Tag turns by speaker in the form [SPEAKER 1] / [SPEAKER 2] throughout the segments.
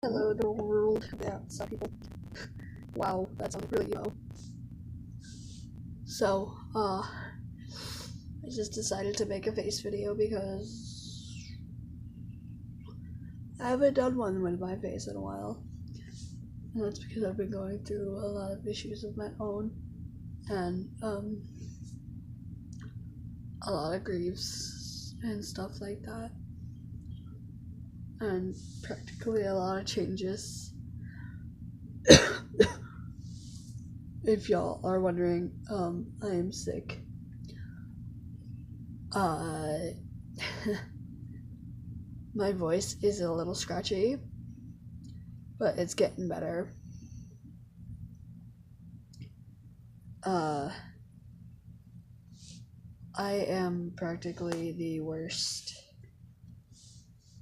[SPEAKER 1] Hello, the world. Yeah, some people. Wow, that sounds really emo. So, I just decided to make a face video because I haven't done one with my face in a while. And that's because I've been going through a lot of issues of my own. And, a lot of griefs and stuff like that. And practically a lot of changes. If y'all are wondering, I am sick. My voice is a little scratchy, but it's getting better. I am practically the worst,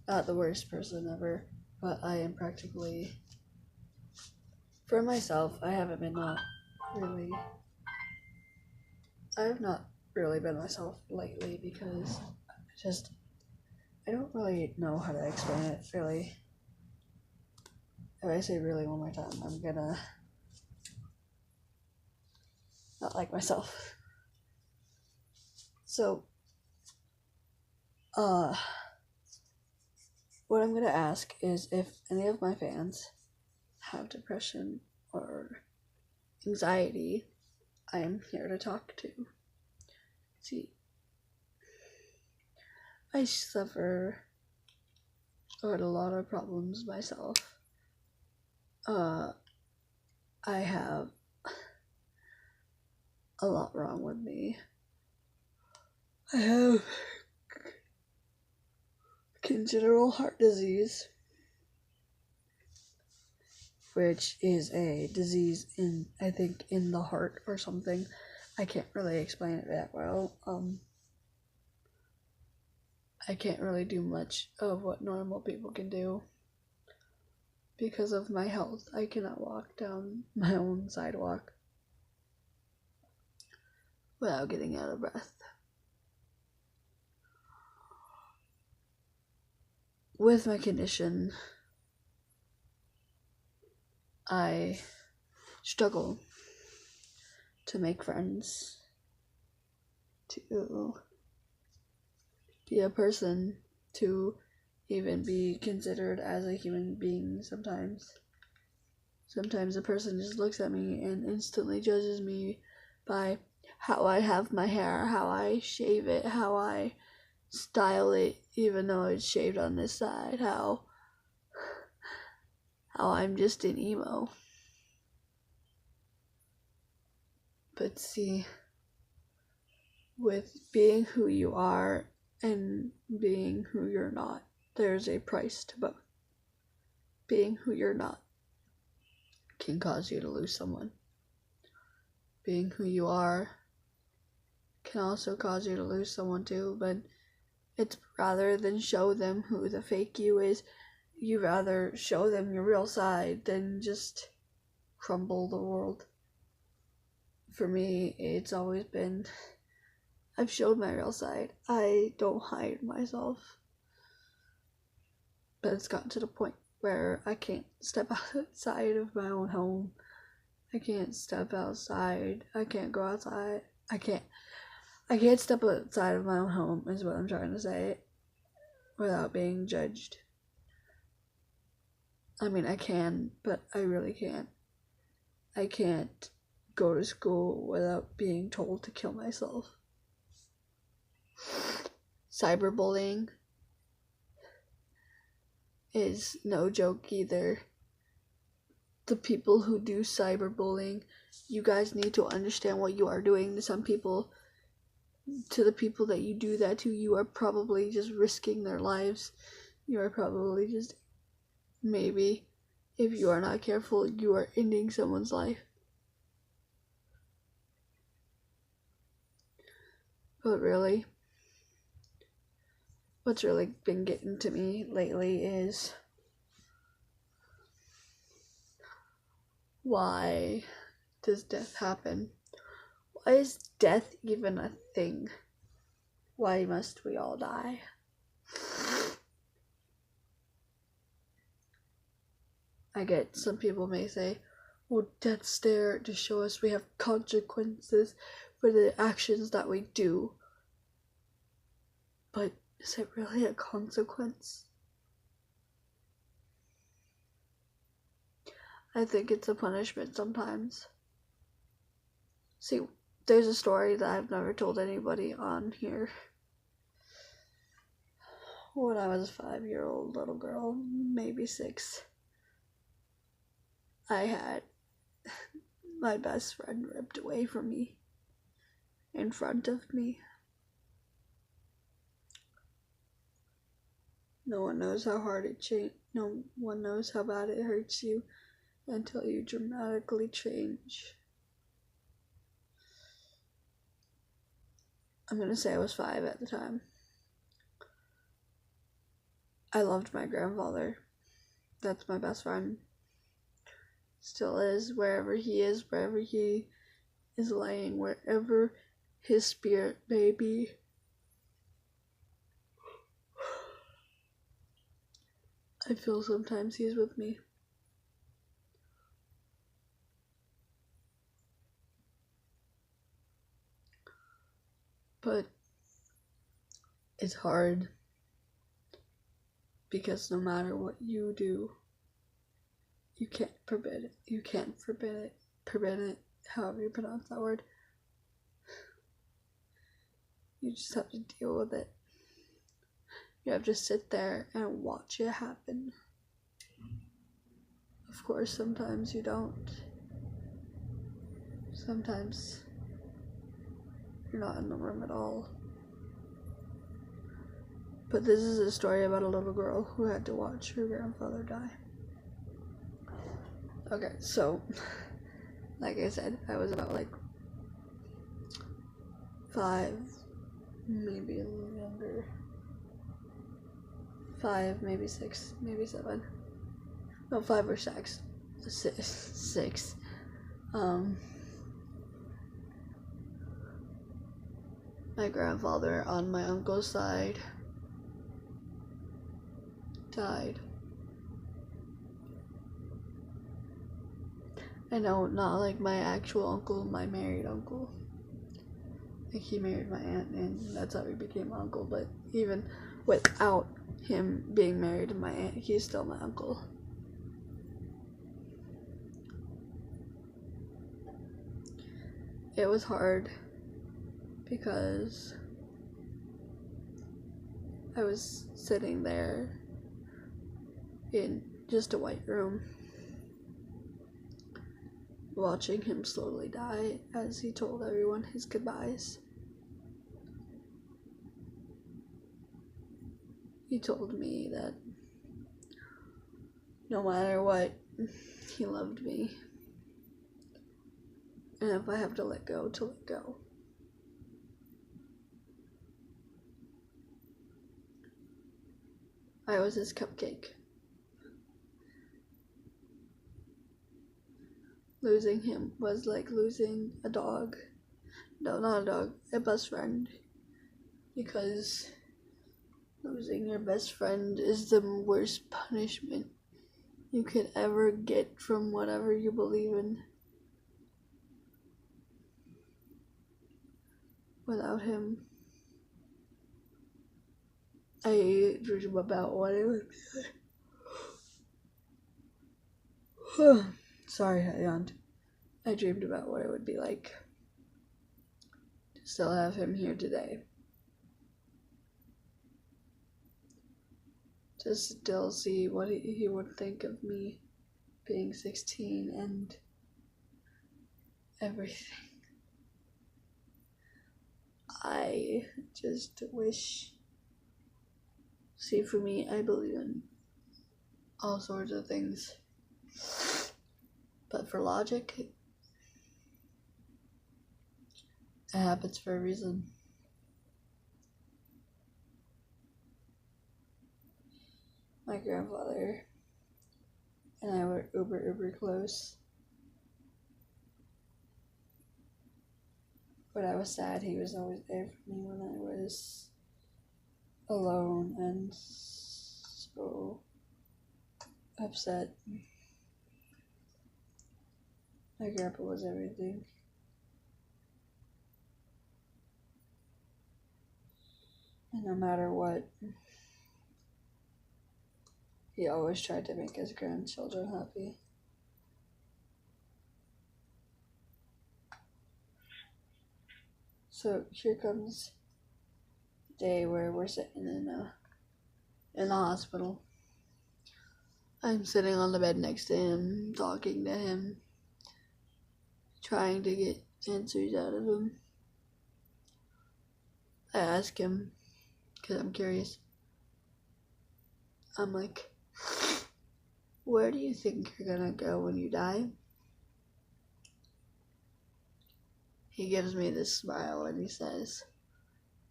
[SPEAKER 1] not the worst person ever, but I am practically, for myself, I have not really been myself lately because I don't really know how to explain it, really. If I say really one more time, I'm gonna not like myself. So, what I'm gonna ask is if any of my fans have depression or anxiety, I am here to talk to. See, I suffer with a lot of problems myself. I have a lot wrong with me. I have congenital heart disease, which is a disease in the heart or something. I can't really explain it that well. I can't really do much of what normal people can do. Because of my health, I cannot walk down my own sidewalk without getting out of breath. With my condition, I struggle to make friends, to be a person, to even be considered as a human being sometimes. Sometimes a person just looks at me and instantly judges me by how I have my hair, how I shave it, how I style it, even though it's shaved on this side, how I'm just an emo. But see, with being who you are and being who you're not, there's a price to both. Being who you're not can cause you to lose someone. Being who you are can also cause you to lose someone too, but it's rather than show them who the fake you is, you rather show them your real side than just crumble the world. For me, it's always been, I've showed my real side. I don't hide myself. But it's gotten to the point where I can't step outside of my own home. I can't step outside. I can't go outside. I can't step outside of my own home, is what I'm trying to say, without being judged. I mean, I can, but I really can't. I can't go to school without being told to kill myself. Cyberbullying is no joke either. The people who do cyberbullying, you guys need to understand what you are doing to some people. To the people that you do that to, you are probably just risking their lives. You are probably just, maybe, if you are not careful, you are ending someone's life. But really, what's really been getting to me lately is, why does death happen? Why is death even a thing? Why must we all die? I get some people may say, well, death's there to show us we have consequences for the actions that we do. But is it really a consequence? I think it's a punishment sometimes. See, there's a story that I've never told anybody on here. When I was a 5-year-old little girl, maybe 6, I had my best friend ripped away from me in front of me. No one knows how hard it no one knows how bad it hurts you until you dramatically change. I'm gonna say I was 5 at the time. I loved my grandfather. That's my best friend. Still is, wherever he is laying, wherever his spirit may be. I feel sometimes he's with me. But it's hard because no matter what you do, you can't forbid it. You can't forbid it, however you pronounce that word. You just have to deal with it. You have to sit there and watch it happen. Of course, sometimes you don't. Sometimes you're not in the room at all. But this is a story about a little girl who had to watch her grandfather die. Okay, so, like I said, I was about 5, maybe a little younger. 5, maybe 6, maybe 7. No, 5 or 6. 6. My grandfather on my uncle's side died. I know, not like my actual uncle, my married uncle. Like, he married my aunt, and that's how he became uncle. But even without him being married to my aunt, he's still my uncle. It was hard because I was sitting there in just a white room, watching him slowly die as he told everyone his goodbyes. He told me that no matter what, he loved me. And if I have to let go, to let go. I was his cupcake. Losing him was like losing a dog. No, not a dog, a best friend. Because losing your best friend is the worst punishment you could ever get from whatever you believe in. Without him, I dream about what it would be like. Sorry, I yawned. I dreamed about what it would be like to still have him here today. To still see what he would think of me being 16 and everything. I just wish. See, for me, I believe in all sorts of things. But for logic, it happens for a reason. My grandfather and I were uber close. But I was sad he was always there for me when I was alone and so upset. My grandpa was everything. And no matter what, he always tried to make his grandchildren happy. So here comes the day where we're sitting in the hospital. I'm sitting on the bed next to him, talking to him, trying to get answers out of him. I ask him, because I'm curious. I'm like, where do you think you're gonna go when you die? He gives me this smile and he says,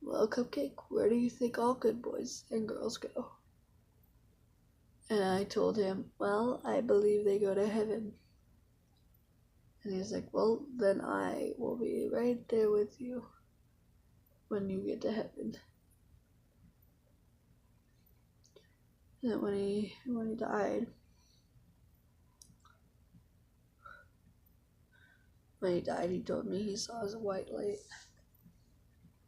[SPEAKER 1] well, Cupcake, where do you think all good boys and girls go? And I told him, well, I believe they go to heaven. And he's like, well, then I will be right there with you when you get to heaven. And then when he died, he told me he saw as a white light.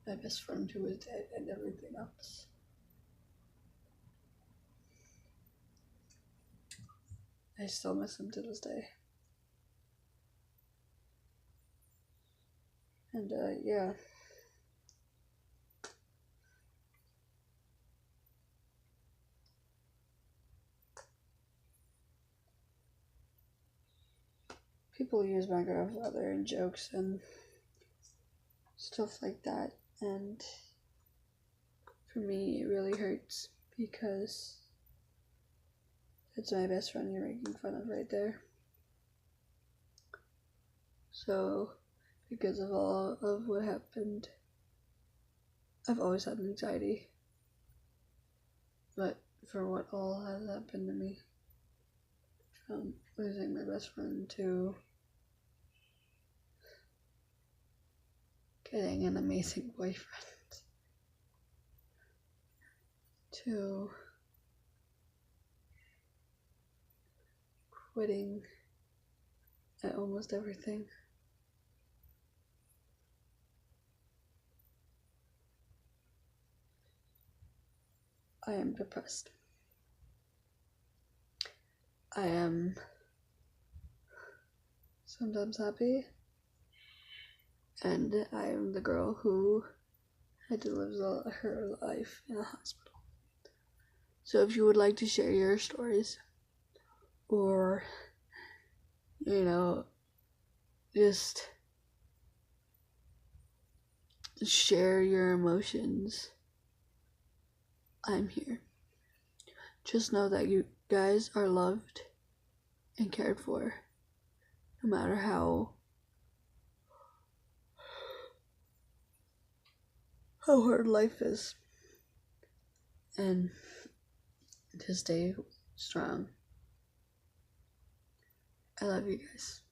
[SPEAKER 1] My best friend who was dead and everything else. I still miss him to this day. And yeah. People use my grandfather in jokes and stuff like that, and for me it really hurts because it's my best friend you're making fun of right there. So because of all of what happened, I've always had anxiety, but for what all has happened to me, from losing my best friend to getting an amazing boyfriend to quitting at almost everything. I am depressed. I am sometimes happy, and I am the girl who had to live her life in a hospital. So if you would like to share your stories, or, just share your emotions, I'm here. Just know that you guys are loved and cared for, no matter how hard life is. And to stay strong. I love you guys.